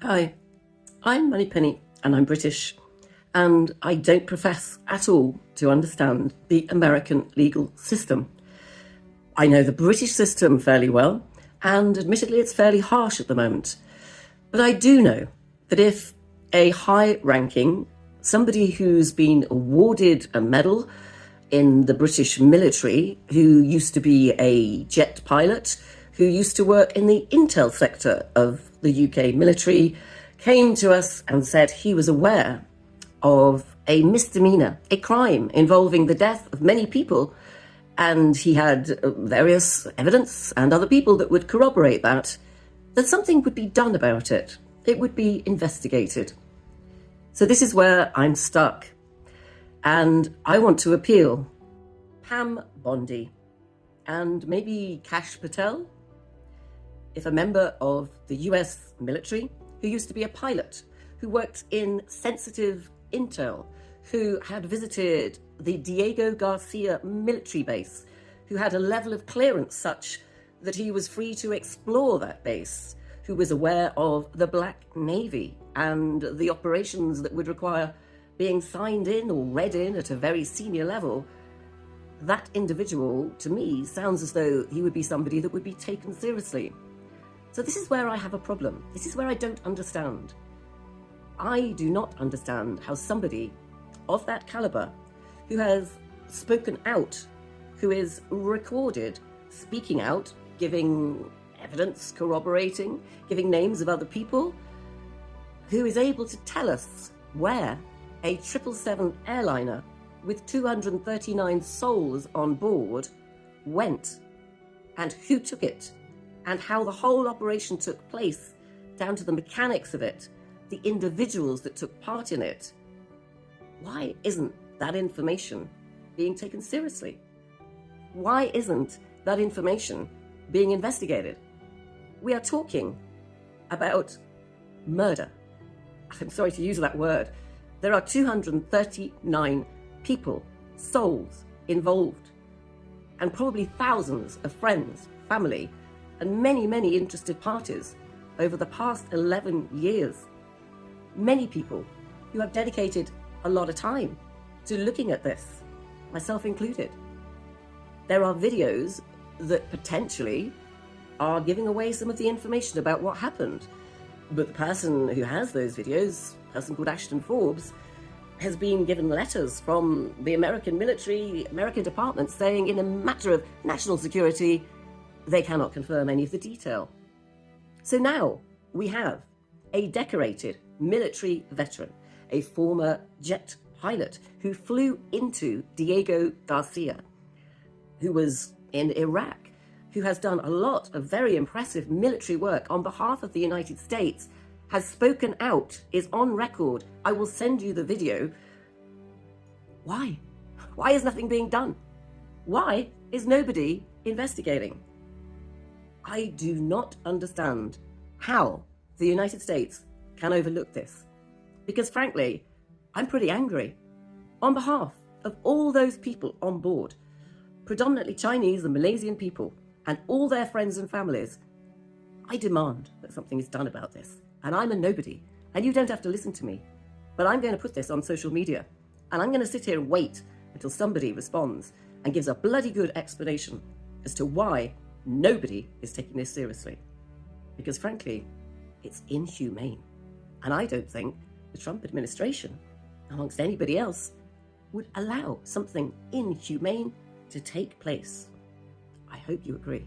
Hi, I'm Moneypenny and I'm British, and I don't profess at all to understand the American legal system. I know the British system fairly well, and admittedly it's fairly harsh at the moment. But I do know that if a high-ranking, somebody who's been awarded a medal in the British military, who used to be a jet pilot, who used to work in the intel sector of the UK military, came to us and said he was aware of a misdemeanor, a crime involving the death of many people, and he had various evidence and other people that would corroborate that something would be done about it. It would be investigated. So this is where I'm stuck. And I want to appeal. Pam Bondi and maybe Kash Patel, if a member of the US military who used to be a pilot, who worked in sensitive intel, who had visited the Diego Garcia military base, who had a level of clearance such that he was free to explore that base, who was aware of the Black Navy and the operations that would require being signed in or read in at a very senior level, that individual, to me, sounds as though he would be somebody that would be taken seriously. So this is where I have a problem. This is where I don't understand. I do not understand how somebody of that caliber, who has spoken out, who is recorded speaking out, giving evidence, corroborating, giving names of other people, who is able to tell us where a 777 airliner with 239 souls on board went, and who took it, and how the whole operation took place, down to the mechanics of it, the individuals that took part in it. Why isn't that information being taken seriously? Why isn't that information being investigated? We are talking about murder. I'm sorry to use that word. There are 239 people, souls involved, and probably thousands of friends, family, and many, many interested parties over the past 11 years. Many people who have dedicated a lot of time to looking at this, myself included. There are videos that potentially are giving away some of the information about what happened. But the person who has those videos, a person called Ashton Forbes, has been given letters from the American military, American department, saying in a matter of national security, they cannot confirm any of the detail. So now we have a decorated military veteran, a former jet pilot who flew into Diego Garcia, who was in Iraq, who has done a lot of very impressive military work on behalf of the United States, has spoken out, is on record. I will send you the video. Why? Why is nothing being done? Why is nobody investigating? I do not understand how the United States can overlook this. Because frankly, I'm pretty angry. On behalf of all those people on board, predominantly Chinese and Malaysian people, and all their friends and families, I demand that something is done about this. And I'm a nobody, and you don't have to listen to me. But I'm going to put this on social media, and I'm going to sit here and wait until somebody responds and gives a bloody good explanation as to why nobody is taking this seriously. Because frankly, it's inhumane. And I don't think the Trump administration, amongst anybody else, would allow something inhumane to take place. I hope you agree.